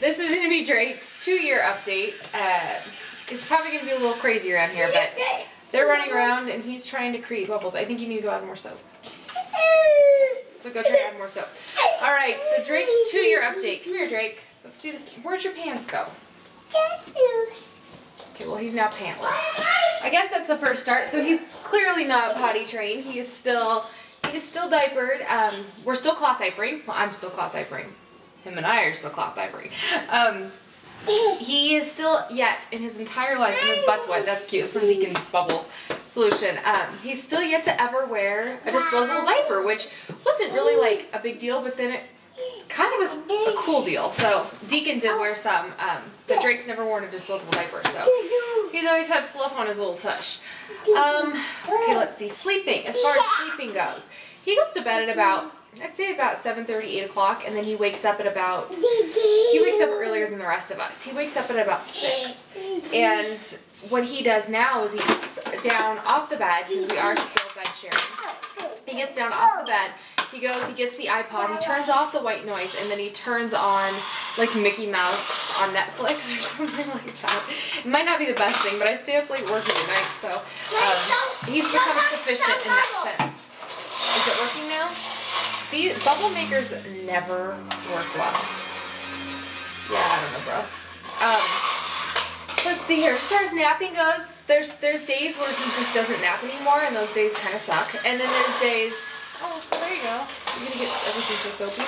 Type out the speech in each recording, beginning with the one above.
This is going to be Drake's 2-year update. It's probably going to be a little crazy around here, but they're running around and he's trying to create bubbles. I think you need to go add more soap. So go try to add more soap. Alright, so Drake's 2-year update. Come here, Drake. Let's do this. Where'd your pants go? Okay, well, he's now pantless. I guess that's the first start. So he's clearly not potty trained. He is still diapered. We're still cloth diapering. Well, I'm still cloth diapering. Him and I are still cloth diapering. He is still yet in his entire life, and his butt's wet. That's cute. It's from Deacon's bubble solution. He's still yet to ever wear a disposable diaper, which wasn't really like a big deal, but then it kind of was a cool deal. So Deacon did wear some, but Drake's never worn a disposable diaper, so he's always had fluff on his little tush. Okay, let's see. Sleeping. As far as sleeping goes, he goes to bed at about, I'd say about 7:30, 8 o'clock, and then he wakes up at about, he wakes up earlier than the rest of us. He wakes up at about 6, and what he does now is he gets down off the bed, because we are still bed sharing. He gets down off the bed, he goes, he gets the iPod, he turns off the white noise, and then he turns on, like, Mickey Mouse on Netflix or something like that. It might not be the best thing, but I stay up late working at night, so he's become sufficient in that sense. Is it working now? These bubble makers never work well. Yeah, I don't know, bro. Let's see here. As far as napping goes, there's days where he just doesn't nap anymore, and those days kind of suck. And then there's days. Oh, there you go. You're gonna get everything so soapy.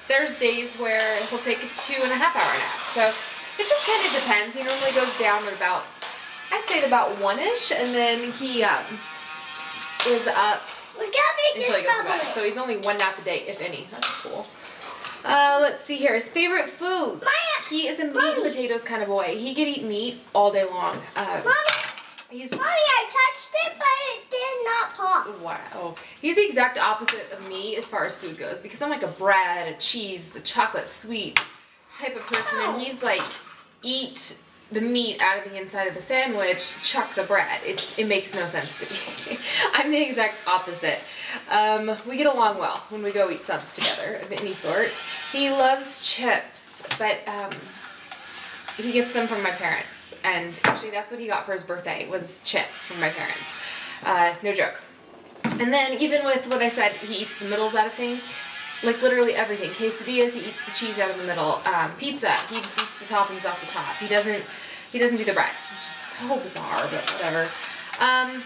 There's days where he'll take a 2.5-hour nap. So it just kind of depends. He normally goes down at about, I'd say at about 1-ish, and then he is up until he goes to bed. So he's only 1 nap a day, if any. That's cool. Let's see here. His favorite foods. He is a meat and potatoes kind of boy. He could eat meat all day long. Mommy, I touched it, but it did not pop. Wow. He's the exact opposite of me as far as food goes, because I'm like a bread, a cheese, a chocolate sweet type of person, and he's like, eat the meat out of the inside of the sandwich, chuck the bread. It makes no sense to me. I'm the exact opposite. We get along well when we go eat subs together of any sort. He loves chips, but he gets them from my parents. And actually that's what he got for his birthday, was chips from my parents. No joke. And then even with what I said, he eats the middles out of things. Like literally everything. Quesadillas, he eats the cheese out of the middle. Pizza, he just eats the toppings off the top. He doesn't do the bread, which is so bizarre, but whatever.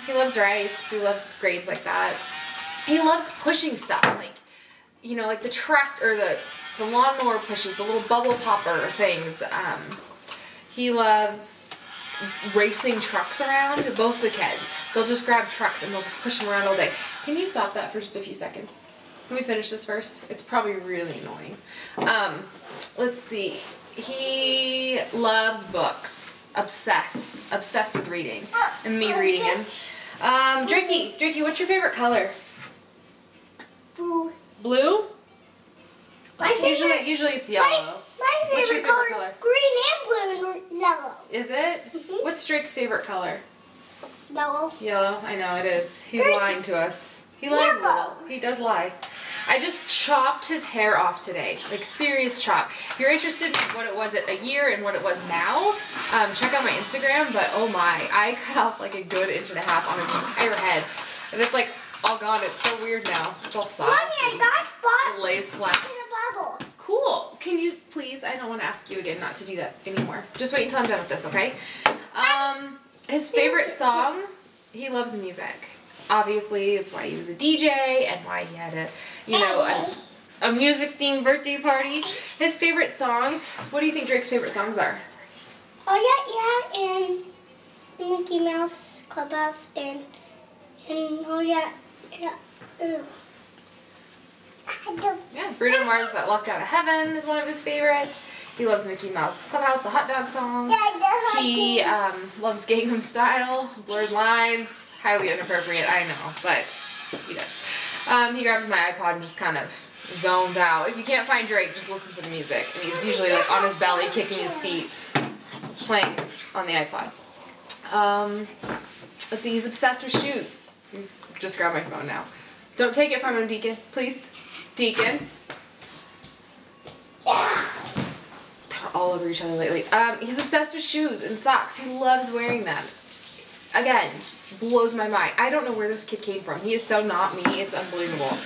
He loves rice. He loves grains like that. He loves pushing stuff, like, you know, like the tractor, the lawnmower pushes, the little bubble popper things. He loves racing trucks around. Both the kids, they'll just grab trucks and they'll just push them around all day. Can you stop that for just a few seconds? Can we finish this first? It's probably really annoying. Let's see. He loves books. Obsessed with reading. And me reading him. Drakey, what's your favorite color? Blue. Blue? Usually it's yellow. My favorite color is green and blue and yellow. Is it? Mm-hmm. What's Drake's favorite color? Yellow. Yellow, I know it is. He's lying to us. He lies a little. He does lie. I just chopped his hair off today. Like, serious chop. If you're interested in what it was at a year and what it was now, check out my Instagram, but oh my, I cut off like a good 1.5 inches on his entire head. And it's like all gone. It's so weird now. It's all soft. Mommy, I got spot lays flat. in a bubble. Cool. Can you please, I don't want to ask you again not to do that anymore. Just wait until I'm done with this, okay? His favorite song, he loves music. Obviously, it's why he was a DJ and why he had a music-themed birthday party. His favorite songs, what do you think Drake's favorite songs are? Oh yeah, and Mickey Mouse Clubhouse and oh yeah. Yeah, Bruno Mars, That Locked Out of Heaven is one of his favorites. He loves Mickey Mouse Clubhouse, the hot dog song. He loves Gangnam Style, Blurred Lines. Highly inappropriate, I know, but he does. He grabs my iPod and just kind of zones out. If you can't find Drake, just listen to the music. And he's usually like on his belly, kicking his feet, playing on the iPod. Let's see, he's obsessed with shoes. He's just grabbed my phone now. Don't take it from him, Deacon. Please. Deacon. over each other lately. He's obsessed with shoes and socks. He loves wearing them. Again, blows my mind. I don't know where this kid came from. He is so not me. It's unbelievable.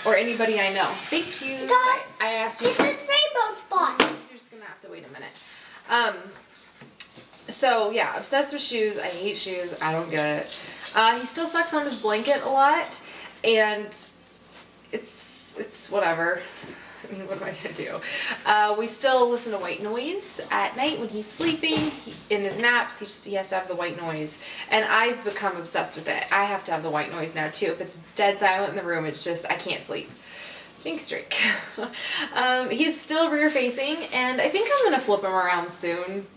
Or anybody I know. Thank you. I asked you. It's this rainbow spot. You're just gonna have to wait a minute. So yeah, obsessed with shoes. I hate shoes. I don't get it. He still sucks on his blanket a lot, and it's whatever. I mean, what am I gonna do? We still listen to white noise at night when he's sleeping. In his naps, he has to have the white noise, and I've become obsessed with it. I have to have the white noise now too. If it's dead silent in the room, it's just I can't sleep. Thanks, Drake. He's still rear facing, and I think I'm gonna flip him around soon.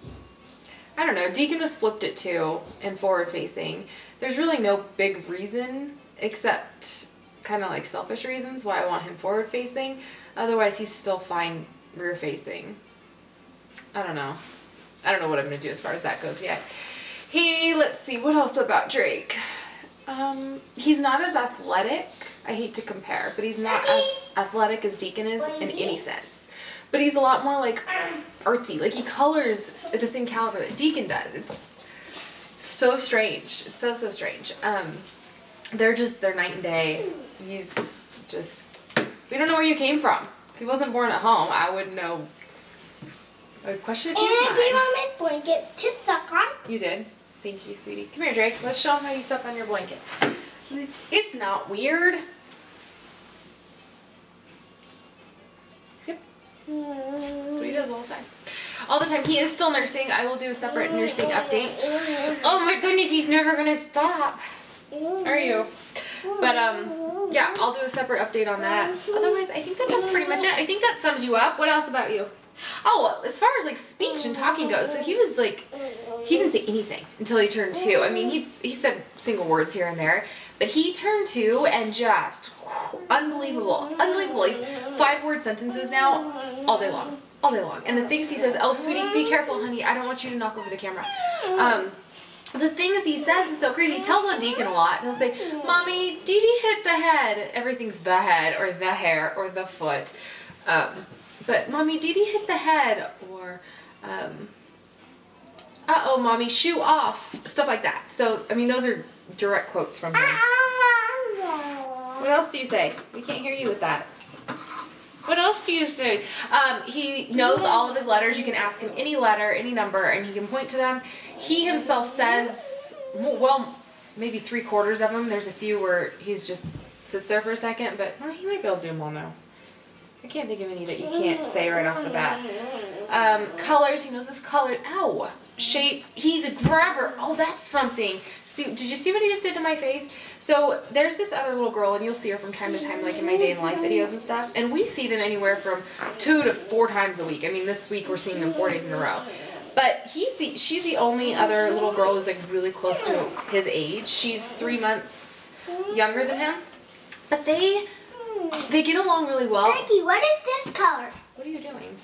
I don't know. Deacon was flipped it too, and forward facing. There's really no big reason except kind of like selfish reasons why I want him forward facing. Otherwise, he's still fine rear facing. I don't know. I don't know what I'm going to do as far as that goes yet. Let's see, what else about Drake? He's not as athletic. I hate to compare, but he's not as athletic as Deacon is in any sense. But he's a lot more like artsy. Like he colors at the same caliber that Deacon does. It's so strange. It's so strange. They're night and day. He's just, we don't know where you came from. If he wasn't born at home, I wouldn't know. I would question if he was mine. And I gave him his blanket to suck on. You did. Thank you, sweetie. Come here, Drake. Let's show him how you suck on your blanket. It's not weird. Yep. That's what he does all the time. All the time. He is still nursing. I will do a separate nursing update. Oh my goodness, he's never gonna stop. Are you? But yeah, I'll do a separate update on that. Otherwise, I think that's pretty much it. I think that sums you up. What else about you? Oh, as far as like speech and talking goes, so he was like, he didn't say anything until he turned 2. I mean, he said single words here and there, but he turned 2 and just unbelievable. He's 5-word sentences now, all day long. And the things he says, oh sweetie, be careful, honey. I don't want you to knock over the camera. The things he says is so crazy. He tells on Deacon a lot. He'll say, Mommy, Dee Dee hit the head. Everything's the head or the hair or the foot. But Mommy, Dee Dee hit the head, or uh-oh, Mommy, shoe off. Stuff like that. So, I mean, those are direct quotes from him. What else do you say? We can't hear you with that. What else do you say? He knows all of his letters. You can ask him any letter, any number, and he can point to them. He himself says, well, maybe 3/4 of them. There's a few where he's just sits there for a second, but well, he might be able to do them all now. I can't think of any that you can't say right off the bat. Colors, he knows his color. Ow! Shapes, he's a grabber. Oh, that's something. See, did you see what he just did to my face? So there's this other little girl, and you'll see her from time to time, like in my day in life videos and stuff. And we see them anywhere from 2 to 4 times a week. I mean, this week we're seeing them 4 days in a row. But she's the only other little girl who's like really close to his age. She's 3 months younger than him. But they get along really well. Becky, what is this color? What are you doing?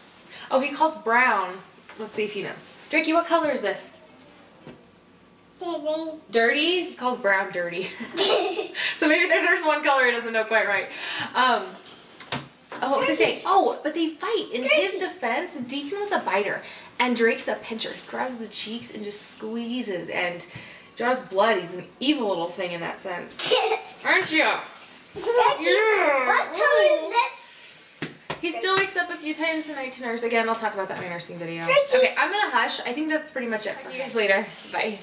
Oh, he calls brown. Let's see if he knows. Drakey, what color is this? Dirty. Dirty? He calls brown dirty. So maybe there's one color he doesn't know quite right. Oh, what was I saying? Oh, but they fight. In his defense, Deacon was a biter, and Drake's a pincher. He grabs the cheeks and just squeezes and draws blood. He's an evil little thing in that sense. Aren't you? What color is this? He still wakes up a few times a night to nurse. Again, I'll talk about that in my nursing video. Okay, I'm gonna hush. I think that's pretty much it. See you guys later. Bye.